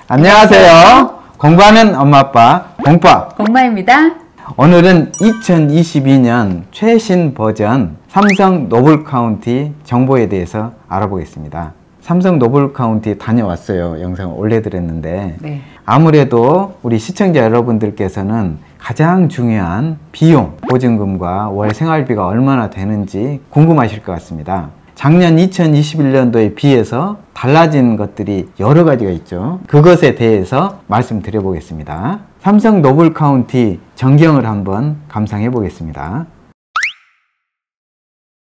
안녕하세요. 공부하는 엄마 아빠 공파 공마입니다. 오늘은 2022년 최신 버전 삼성 노블카운티 정보에 대해서 알아보겠습니다. 삼성 노블카운티 다녀왔어요. 영상을 올려드렸는데 네. 아무래도 우리 시청자 여러분들께서는 가장 중요한 비용, 보증금과 월 생활비가 얼마나 되는지 궁금하실 것 같습니다. 작년 2021년도에 비해서 달라진 것들이 여러 가지가 있죠. 그것에 대해서 말씀드려 보겠습니다. 삼성 노블카운티 전경을 한번 감상해 보겠습니다.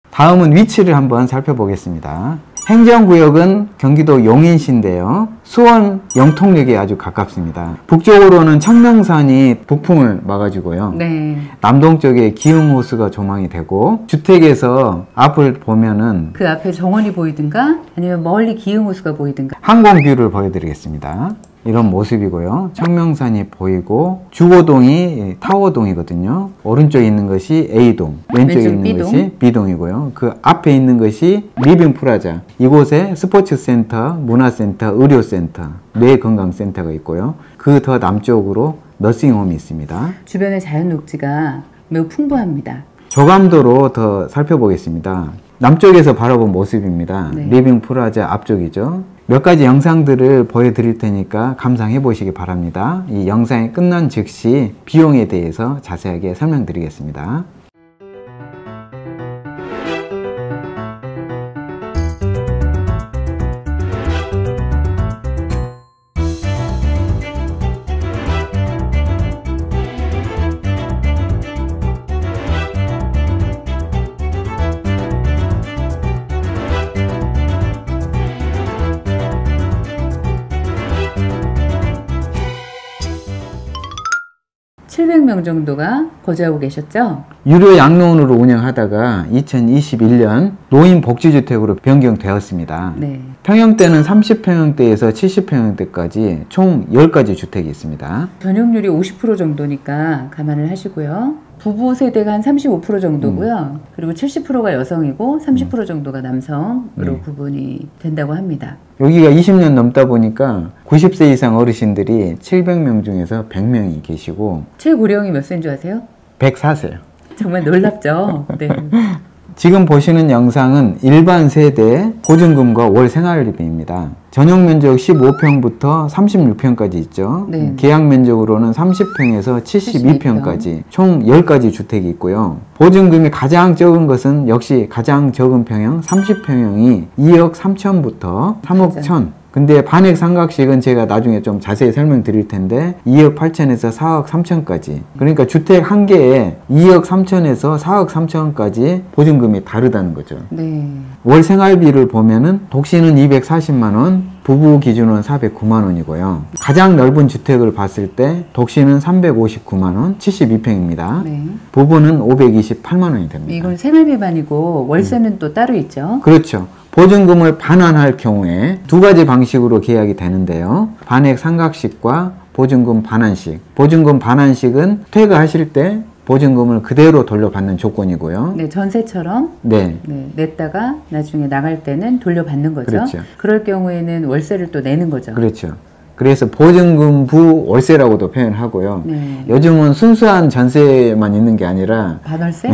다음은 위치를 한번 살펴보겠습니다. 행정구역은 경기도 용인시인데요. 수원 영통역에 아주 가깝습니다. 북쪽으로는 청명산이 북풍을 막아주고요. 네. 남동쪽에 기흥호수가 조망이 되고 주택에서 앞을 보면은 그 앞에 정원이 보이든가 아니면 멀리 기흥호수가 보이든가 항공뷰를 보여드리겠습니다. 이런 모습이고요. 청명산이 보이고 주거동이 타워동이거든요. 오른쪽에 있는 것이 A동, 왼쪽에 있는 B동. 것이 B동이고요. 그 앞에 있는 것이 리빙프라자. 이곳에 스포츠센터, 문화센터, 의료센터, 뇌건강센터가 있고요. 그 더 남쪽으로 너싱홈이 있습니다. 주변의 자연녹지가 매우 풍부합니다. 조감도로 더 살펴보겠습니다. 남쪽에서 바라본 모습입니다. 네. 리빙프라자 앞쪽이죠. 몇 가지 영상들을 보여드릴 테니까 감상해 보시기 바랍니다. 이 영상이 끝난 즉시 비용에 대해서 자세하게 설명드리겠습니다. (700명) 정도가 거주하고 계셨죠? 유료 양로원으로 운영하다가 2021년 노인복지주택으로 변경되었습니다. 네. 평형대는 30평형대에서 70평형대까지 총 10가지 주택이 있습니다. 전용률이 50% 정도니까 감안을 하시고요. 부부 세대가 한 35% 정도고요. 그리고 70%가 여성이고 30% 정도가 남성으로 네. 구분이 된다고 합니다. 여기가 20년 넘다 보니까 90세 이상 어르신들이 700명 중에서 100명이 계시고 최고령이 몇 세인 줄 아세요? 104세요. 정말 놀랍죠? 네. 지금 보시는 영상은 일반 세대 보증금과 월 생활비입니다. 전용 면적 15평부터 36평까지 있죠. 네. 계약 면적으로는 30평에서 72평까지 총 10가지 주택이 있고요. 보증금이 가장 적은 것은 역시 가장 적은 평형 30평형이 2억 3천부터 3억 1천. 근데 반액 상각식은 제가 나중에 좀 자세히 설명드릴 텐데 2억 8천에서 4억 3천까지. 그러니까 주택 한 개에 2억 3천에서 4억 3천까지 보증금이 다르다는 거죠. 네. 월 생활비를 보면은 독신은 240만 원, 부부 기준은 409만 원이고요. 가장 넓은 주택을 봤을 때 독신은 359만 원, 72평입니다. 네. 부부는 528만 원이 됩니다. 이건 생활비만이고 월세는 또 따로 있죠. 그렇죠. 보증금을 반환할 경우에 두 가지 방식으로 계약이 되는데요. 반액 상각식과 보증금 반환식. 보증금 반환식은 퇴거하실 때 보증금을 그대로 돌려받는 조건이고요. 네, 전세처럼 네. 네, 냈다가 나중에 나갈 때는 돌려받는 거죠. 그렇죠. 그럴 경우에는 월세를 또 내는 거죠. 그렇죠. 그래서 보증금부 월세라고도 표현하고요. 네. 요즘은 순수한 전세만 있는 게 아니라 반월세?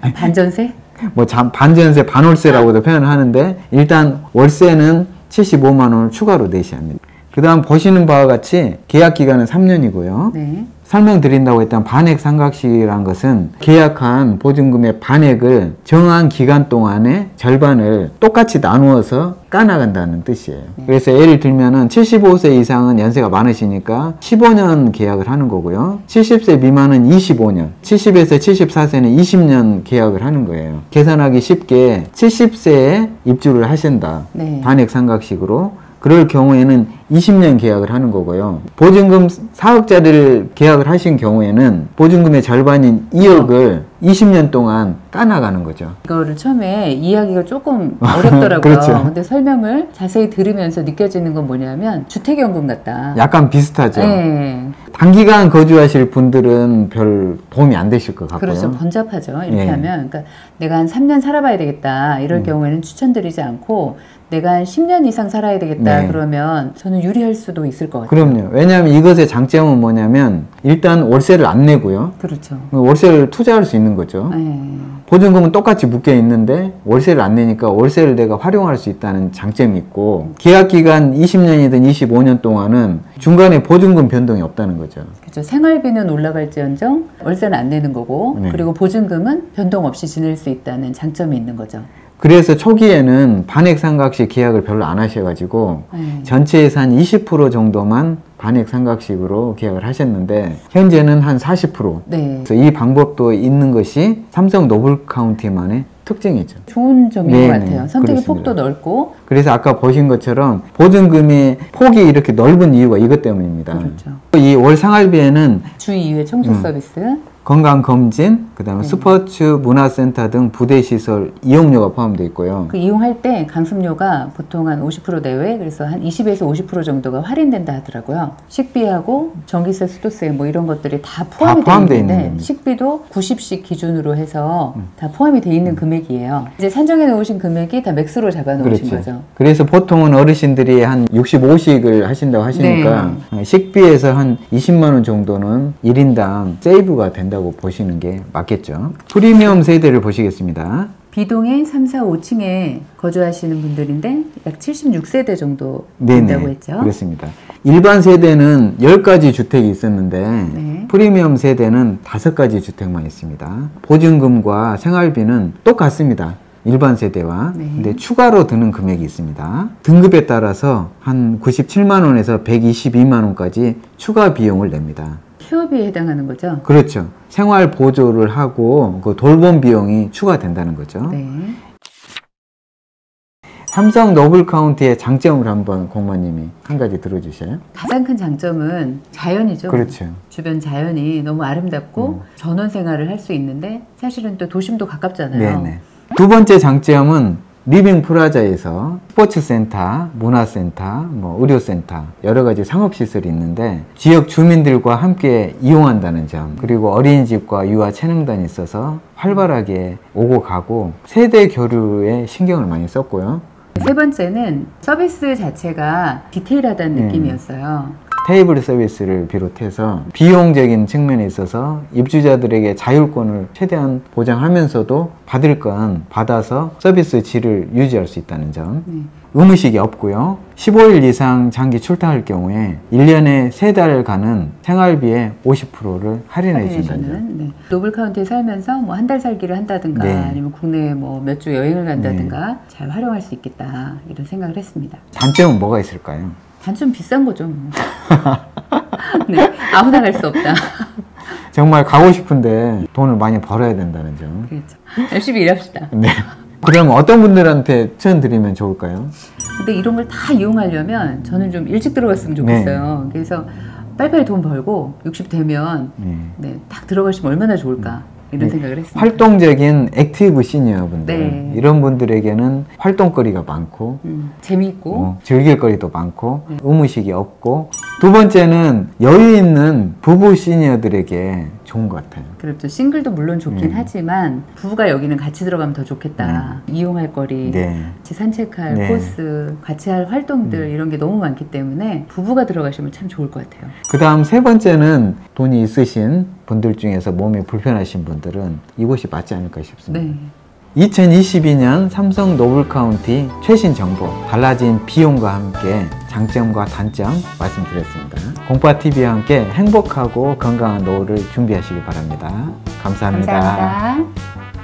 아, 반전세? 뭐 반전세, 반월세라고도 표현하는데 일단 월세는 75만 원을 추가로 내셔야 합니다. 그 다음 보시는 바와 같이 계약 기간은 3년이고요. 네. 설명드린다고 했던 반액 상각식이란 것은 계약한 보증금의 반액을 정한 기간 동안에 절반을 똑같이 나누어서 까나간다는 뜻이에요. 그래서 예를 들면은 75세 이상은 연세가 많으시니까 15년 계약을 하는 거고요. 70세 미만은 25년, 70에서 74세는 20년 계약을 하는 거예요. 계산하기 쉽게 70세에 입주를 하신다. 네. 반액 상각식으로. 그럴 경우에는 20년 계약을 하는 거고요. 보증금 4억짜리를 계약을 하신 경우에는 보증금의 절반인 2억을 20년 동안 까나가는 거죠. 이거를 처음에 이해하기가 조금 어렵더라고요. 그렇죠. 근데 설명을 자세히 들으면서 느껴지는 건 뭐냐면 주택연금 같다. 약간 비슷하죠. 네. 단기간 거주하실 분들은 별 도움이 안 되실 것 같고요. 그렇죠. 번잡하죠. 이렇게 예. 하면. 그러니까 내가 한 3년 살아봐야 되겠다. 이럴 경우에는 추천드리지 않고 내가 한 10년 이상 살아야 되겠다. 네. 그러면 저는 유리할 수도 있을 것 같아요. 그럼요. 왜냐하면 이것의 장점은 뭐냐면 일단 월세를 안 내고요. 그렇죠. 월세를 투자할 수 있는 거죠. 네. 보증금은 똑같이 묶여 있는데 월세를 안 내니까 월세를 내가 활용할 수 있다는 장점이 있고 계약기간 20년이든 25년 동안은 중간에 보증금 변동이 없다는 거죠. 그렇죠. 생활비는 올라갈지언정 월세는 안 내는 거고 네. 그리고 보증금은 변동 없이 지낼 수 있다는 장점이 있는 거죠. 그래서 초기에는 반액 상각식 계약을 별로 안 하셔가지고 전체에서 한 20% 정도만 반액 상각식으로 계약을 하셨는데 현재는 한 40%. 네. 그래서 이 방법도 있는 것이 삼성 노블카운티만의 특징이죠. 좋은 점인 네네, 것 같아요. 선택의 그렇습니다. 폭도 넓고. 그래서 아까 보신 것처럼 보증금의 폭이 이렇게 넓은 이유가 이것 때문입니다. 그렇죠. 이 월 생활비에는 주 2회 청소 서비스. 건강검진, 그 다음에 스포츠 문화센터 등 부대시설 이용료가 포함되어 있고요. 그 이용할 때 강습료가 보통 한 50% 내외, 그래서 한 20에서 50% 정도가 할인된다 하더라고요. 식비하고 전기세, 수도세 뭐 이런 것들이 다 포함이 되어 있는데 식비도 90씩 기준으로 해서 다 포함이 되어 있는 금액이에요. 이제 산정해 놓으신 금액이 다 맥스로 잡아 놓으신 거죠. 그래서 보통은 어르신들이 한 65식을 하신다고 하시니까 식비에서 한 20만 원 정도는 1인당 세이브가 된다고 보시는 게 맞겠죠. 프리미엄 세대를 보시겠습니다. B동의 3, 4, 5층에 거주하시는 분들인데 약 76세대 정도 된다고 했죠. 그렇습니다. 일반 세대는 10가지 주택이 있었는데 프리미엄 세대는 5가지 주택만 있습니다. 보증금과 생활비는 똑같습니다. 일반 세대와. 근데 추가로 드는 금액이 있습니다. 등급에 따라서 한 97만 원에서 122만 원까지 추가 비용을 냅니다. 휴업비에 해당하는 거죠? 그렇죠. 생활 보조를 하고 그 돌봄 비용이 추가된다는 거죠. 네. 삼성 노블카운티의 장점을 한번 공무원님이 한 가지 들어주셔요. 가장 큰 장점은 자연이죠. 그렇죠. 주변 자연이 너무 아름답고 전원 생활을 할 수 있는데 사실은 또 도심도 가깝잖아요. 네네. 두 번째 장점은 리빙 프라자에서 스포츠센터, 문화센터, 의료센터 여러 가지 상업시설이 있는데 지역 주민들과 함께 이용한다는 점, 그리고 어린이집과 유아 체능단이 있어서 활발하게 오고 가고 세대 교류에 신경을 많이 썼고요. 세 번째는 서비스 자체가 디테일하다는 느낌이었어요. 테이블 서비스를 비롯해서 비용적인 측면에 있어서 입주자들에게 자율권을 최대한 보장하면서도 받을 건 받아서 서비스 질을 유지할 수 있다는 점. 의무식이 없고요. 15일 이상 장기 출타할 경우에 1년에 3달간은 생활비의 50%를 할인해 준다는 점. 노블카운티에 살면서 뭐 한 달 살기를 한다든가 아니면 국내에 뭐 몇 주 여행을 간다든가 잘 활용할 수 있겠다 이런 생각을 했습니다. 단점은 뭐가 있을까요? 단점 비싼 거죠. 네, 아무나 갈 수 없다. 정말 가고 싶은데 돈을 많이 벌어야 된다는 점. 그렇죠. 열심히 일합시다. 네. 그럼 어떤 분들한테 추천드리면 좋을까요? 근데 이런 걸 다 이용하려면 저는 좀 일찍 들어갔으면 좋겠어요. 그래서 빨리빨리 돈 벌고 60 되면 딱 들어가시면 얼마나 좋을까 이런 생각을 했습니다. 활동적인 액티브 시니어분들 이런 분들에게는 활동거리가 많고 재미있고 즐길 거리도 많고 의무식이 없고 두 번째는 여유 있는 부부 시니어들에게 좋은 것 같아요. 그렇죠. 싱글도 물론 좋긴 하지만 부부가 여기는 같이 들어가면 더 좋겠다. 이용할 거리, 같이 산책할 코스, 같이 할 활동들 이런 게 너무 많기 때문에 부부가 들어가시면 참 좋을 것 같아요. 그 다음 세 번째는 돈이 있으신 분들 중에서 몸이 불편하신 분들은 이곳이 맞지 않을까 싶습니다. 2022년 삼성 노블카운티 최신 정보, 달라진 비용과 함께 장점과 단점 말씀드렸습니다. 공파TV와 함께 행복하고 건강한 노후를 준비하시기 바랍니다. 감사합니다. 감사합니다.